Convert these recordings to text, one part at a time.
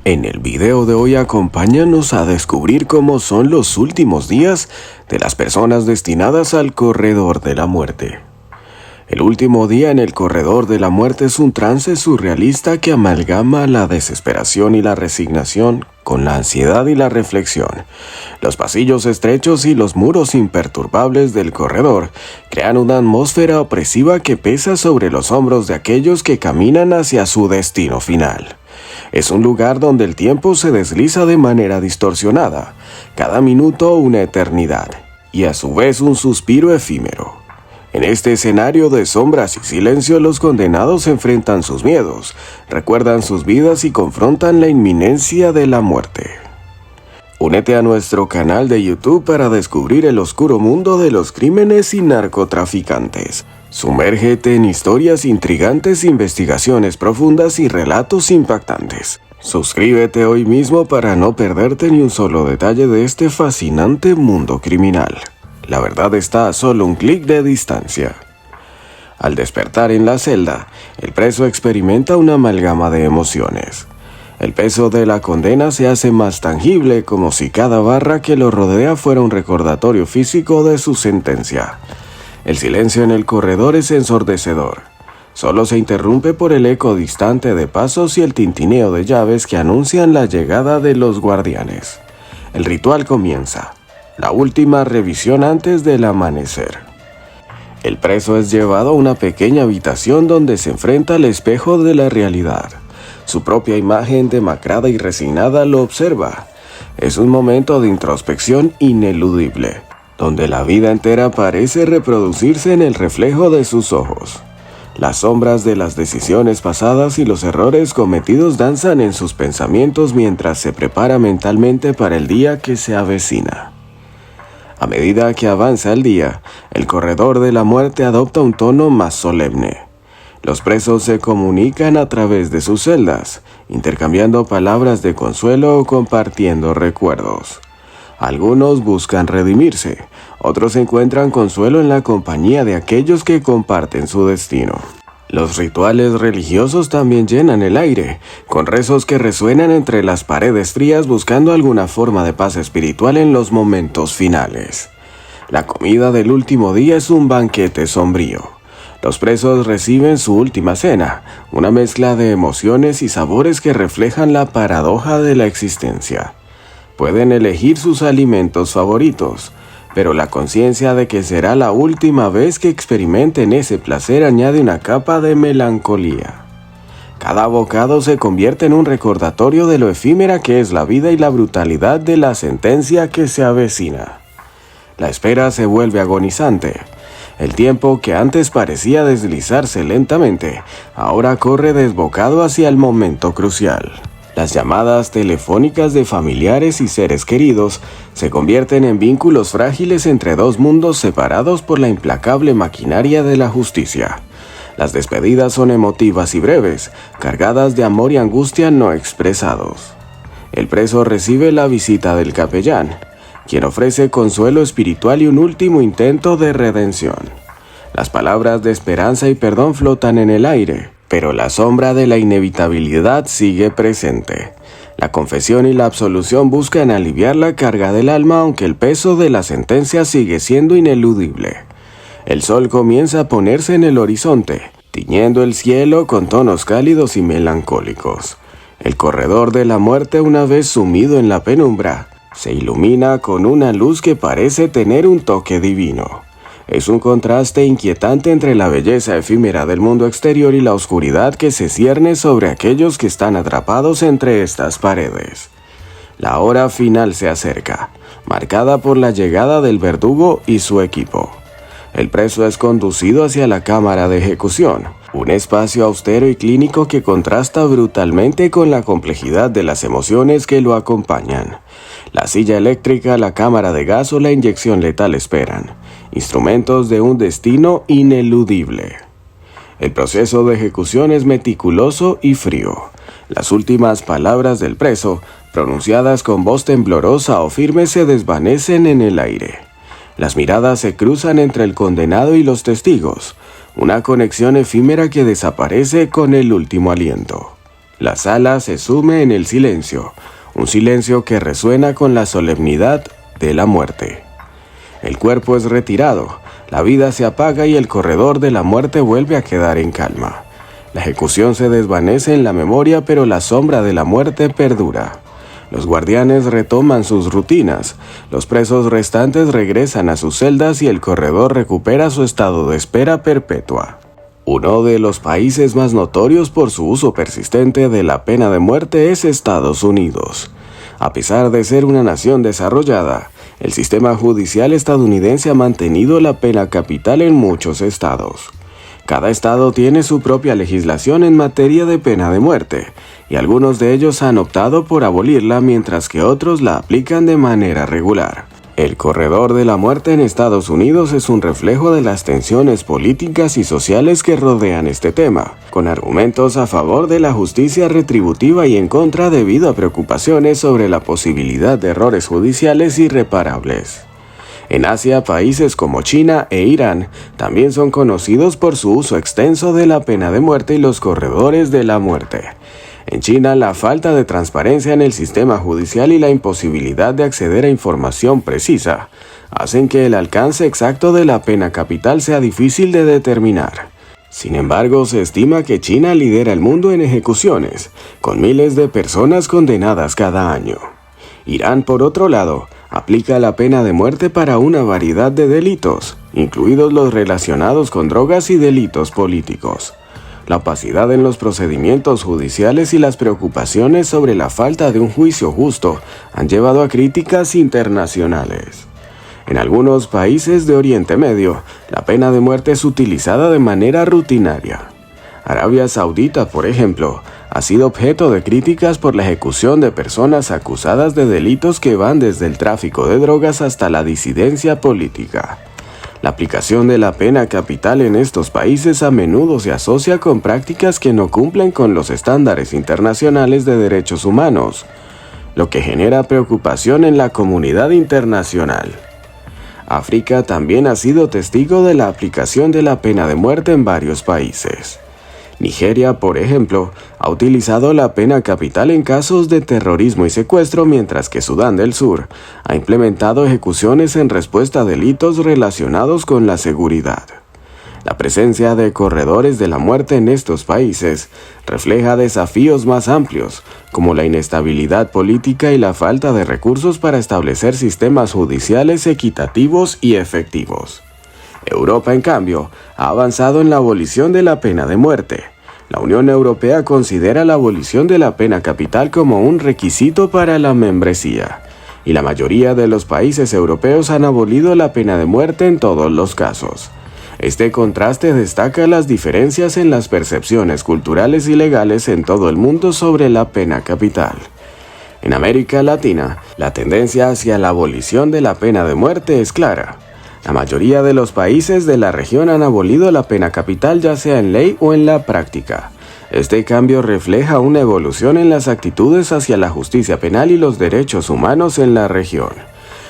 En el video de hoy acompáñanos a descubrir cómo son los últimos días de las personas destinadas al corredor de la muerte. El último día en el corredor de la muerte es un trance surrealista que amalgama la desesperación y la resignación con la ansiedad y la reflexión. Los pasillos estrechos y los muros imperturbables del corredor crean una atmósfera opresiva que pesa sobre los hombros de aquellos que caminan hacia su destino final. Es un lugar donde el tiempo se desliza de manera distorsionada, cada minuto una eternidad, y a su vez un suspiro efímero. En este escenario de sombras y silencio, los condenados enfrentan sus miedos, recuerdan sus vidas y confrontan la inminencia de la muerte. Únete a nuestro canal de YouTube para descubrir el oscuro mundo de los crímenes y narcotraficantes. Sumérgete en historias intrigantes, investigaciones profundas y relatos impactantes. Suscríbete hoy mismo para no perderte ni un solo detalle de este fascinante mundo criminal. La verdad está a solo un clic de distancia. Al despertar en la celda, el preso experimenta una amalgama de emociones. El peso de la condena se hace más tangible, como si cada barra que lo rodea fuera un recordatorio físico de su sentencia. El silencio en el corredor es ensordecedor. Solo se interrumpe por el eco distante de pasos y el tintineo de llaves que anuncian la llegada de los guardianes. El ritual comienza. La última revisión antes del amanecer. El preso es llevado a una pequeña habitación donde se enfrenta al espejo de la realidad. Su propia imagen demacrada y resignada lo observa. Es un momento de introspección ineludible, donde la vida entera parece reproducirse en el reflejo de sus ojos. Las sombras de las decisiones pasadas y los errores cometidos danzan en sus pensamientos mientras se prepara mentalmente para el día que se avecina. A medida que avanza el día, el corredor de la muerte adopta un tono más solemne. Los presos se comunican a través de sus celdas, intercambiando palabras de consuelo o compartiendo recuerdos. Algunos buscan redimirse, otros encuentran consuelo en la compañía de aquellos que comparten su destino. Los rituales religiosos también llenan el aire, con rezos que resuenan entre las paredes frías buscando alguna forma de paz espiritual en los momentos finales. La comida del último día es un banquete sombrío. Los presos reciben su última cena, una mezcla de emociones y sabores que reflejan la paradoja de la existencia. Pueden elegir sus alimentos favoritos, pero la conciencia de que será la última vez que experimenten ese placer añade una capa de melancolía. Cada bocado se convierte en un recordatorio de lo efímera que es la vida y la brutalidad de la sentencia que se avecina. La espera se vuelve agonizante. El tiempo que antes parecía deslizarse lentamente, ahora corre desbocado hacia el momento crucial. Las llamadas telefónicas de familiares y seres queridos se convierten en vínculos frágiles entre dos mundos separados por la implacable maquinaria de la justicia. Las despedidas son emotivas y breves, cargadas de amor y angustia no expresados. El preso recibe la visita del capellán, quien ofrece consuelo espiritual y un último intento de redención. Las palabras de esperanza y perdón flotan en el aire, pero la sombra de la inevitabilidad sigue presente. La confesión y la absolución buscan aliviar la carga del alma, aunque el peso de la sentencia sigue siendo ineludible. El sol comienza a ponerse en el horizonte, tiñendo el cielo con tonos cálidos y melancólicos. El corredor de la muerte, una vez sumido en la penumbra, se ilumina con una luz que parece tener un toque divino. Es un contraste inquietante entre la belleza efímera del mundo exterior y la oscuridad que se cierne sobre aquellos que están atrapados entre estas paredes. La hora final se acerca, marcada por la llegada del verdugo y su equipo. El preso es conducido hacia la cámara de ejecución, un espacio austero y clínico que contrasta brutalmente con la complejidad de las emociones que lo acompañan. La silla eléctrica, la cámara de gas o la inyección letal esperan, instrumentos de un destino ineludible. El proceso de ejecución es meticuloso y frío. Las últimas palabras del preso, pronunciadas con voz temblorosa o firme, se desvanecen en el aire. Las miradas se cruzan entre el condenado y los testigos, una conexión efímera que desaparece con el último aliento. La sala se sume en el silencio, un silencio que resuena con la solemnidad de la muerte. El cuerpo es retirado, la vida se apaga y el corredor de la muerte vuelve a quedar en calma. La ejecución se desvanece en la memoria, pero la sombra de la muerte perdura. Los guardianes retoman sus rutinas, los presos restantes regresan a sus celdas y el corredor recupera su estado de espera perpetua. Uno de los países más notorios por su uso persistente de la pena de muerte es Estados Unidos. A pesar de ser una nación desarrollada, el sistema judicial estadounidense ha mantenido la pena capital en muchos estados. Cada estado tiene su propia legislación en materia de pena de muerte, y algunos de ellos han optado por abolirla mientras que otros la aplican de manera regular. El corredor de la muerte en Estados Unidos es un reflejo de las tensiones políticas y sociales que rodean este tema, con argumentos a favor de la justicia retributiva y en contra debido a preocupaciones sobre la posibilidad de errores judiciales irreparables. En Asia, países como China e Irán también son conocidos por su uso extenso de la pena de muerte y los corredores de la muerte. En China, la falta de transparencia en el sistema judicial y la imposibilidad de acceder a información precisa hacen que el alcance exacto de la pena capital sea difícil de determinar. Sin embargo, se estima que China lidera el mundo en ejecuciones, con miles de personas condenadas cada año. Irán, por otro lado, aplica la pena de muerte para una variedad de delitos, incluidos los relacionados con drogas y delitos políticos. La opacidad en los procedimientos judiciales y las preocupaciones sobre la falta de un juicio justo han llevado a críticas internacionales. En algunos países de Oriente Medio, la pena de muerte es utilizada de manera rutinaria. Arabia Saudita, por ejemplo, ha sido objeto de críticas por la ejecución de personas acusadas de delitos que van desde el tráfico de drogas hasta la disidencia política. La aplicación de la pena capital en estos países a menudo se asocia con prácticas que no cumplen con los estándares internacionales de derechos humanos, lo que genera preocupación en la comunidad internacional. África también ha sido testigo de la aplicación de la pena de muerte en varios países. Nigeria, por ejemplo, ha utilizado la pena capital en casos de terrorismo y secuestro, mientras que Sudán del Sur ha implementado ejecuciones en respuesta a delitos relacionados con la seguridad. La presencia de corredores de la muerte en estos países refleja desafíos más amplios, como la inestabilidad política y la falta de recursos para establecer sistemas judiciales equitativos y efectivos. Europa, en cambio, ha avanzado en la abolición de la pena de muerte. La Unión Europea considera la abolición de la pena capital como un requisito para la membresía, y la mayoría de los países europeos han abolido la pena de muerte en todos los casos. Este contraste destaca las diferencias en las percepciones culturales y legales en todo el mundo sobre la pena capital. En América Latina, la tendencia hacia la abolición de la pena de muerte es clara. La mayoría de los países de la región han abolido la pena capital, ya sea en ley o en la práctica. Este cambio refleja una evolución en las actitudes hacia la justicia penal y los derechos humanos en la región.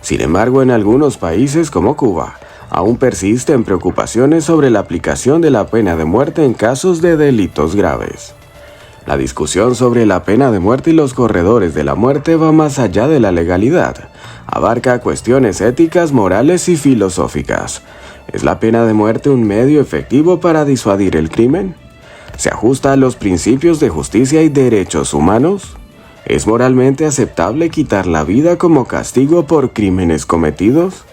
Sin embargo, en algunos países como Cuba, aún persisten preocupaciones sobre la aplicación de la pena de muerte en casos de delitos graves. La discusión sobre la pena de muerte y los corredores de la muerte va más allá de la legalidad. Abarca cuestiones éticas, morales y filosóficas. ¿Es la pena de muerte un medio efectivo para disuadir el crimen? ¿Se ajusta a los principios de justicia y derechos humanos? ¿Es moralmente aceptable quitar la vida como castigo por crímenes cometidos?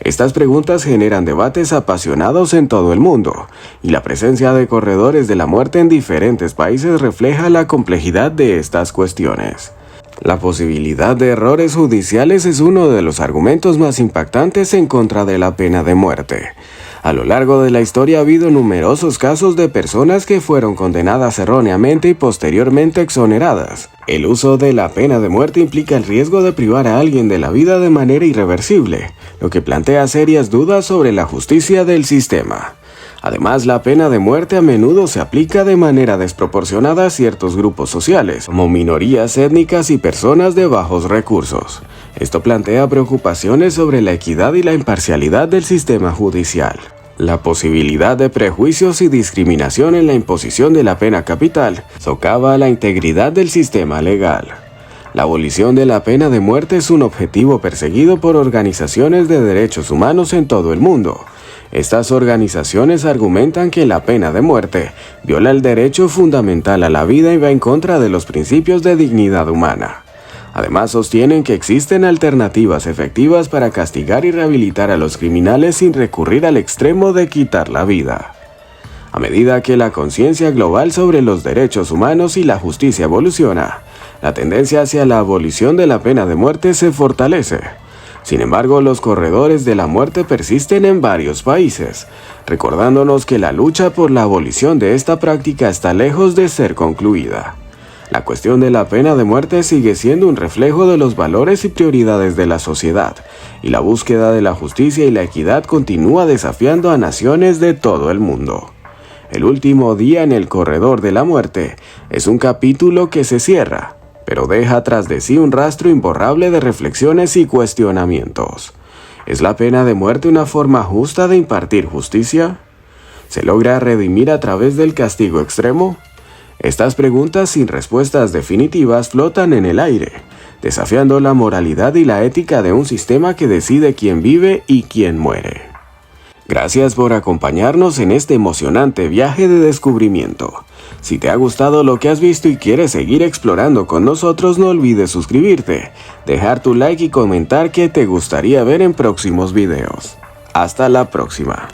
Estas preguntas generan debates apasionados en todo el mundo, y la presencia de corredores de la muerte en diferentes países refleja la complejidad de estas cuestiones. La posibilidad de errores judiciales es uno de los argumentos más impactantes en contra de la pena de muerte. A lo largo de la historia ha habido numerosos casos de personas que fueron condenadas erróneamente y posteriormente exoneradas. El uso de la pena de muerte implica el riesgo de privar a alguien de la vida de manera irreversible, lo que plantea serias dudas sobre la justicia del sistema. Además, la pena de muerte a menudo se aplica de manera desproporcionada a ciertos grupos sociales, como minorías étnicas y personas de bajos recursos. Esto plantea preocupaciones sobre la equidad y la imparcialidad del sistema judicial. La posibilidad de prejuicios y discriminación en la imposición de la pena capital socava la integridad del sistema legal. La abolición de la pena de muerte es un objetivo perseguido por organizaciones de derechos humanos en todo el mundo. Estas organizaciones argumentan que la pena de muerte viola el derecho fundamental a la vida y va en contra de los principios de dignidad humana. Además, sostienen que existen alternativas efectivas para castigar y rehabilitar a los criminales sin recurrir al extremo de quitar la vida. A medida que la conciencia global sobre los derechos humanos y la justicia evoluciona, la tendencia hacia la abolición de la pena de muerte se fortalece. Sin embargo, los corredores de la muerte persisten en varios países, recordándonos que la lucha por la abolición de esta práctica está lejos de ser concluida. La cuestión de la pena de muerte sigue siendo un reflejo de los valores y prioridades de la sociedad, y la búsqueda de la justicia y la equidad continúa desafiando a naciones de todo el mundo. El último día en el corredor de la muerte es un capítulo que se cierra, pero deja tras de sí un rastro imborrable de reflexiones y cuestionamientos. ¿Es la pena de muerte una forma justa de impartir justicia? ¿Se logra redimir a través del castigo extremo? Estas preguntas sin respuestas definitivas flotan en el aire, desafiando la moralidad y la ética de un sistema que decide quién vive y quién muere. Gracias por acompañarnos en este emocionante viaje de descubrimiento. Si te ha gustado lo que has visto y quieres seguir explorando con nosotros, no olvides suscribirte, dejar tu like y comentar qué te gustaría ver en próximos videos. Hasta la próxima.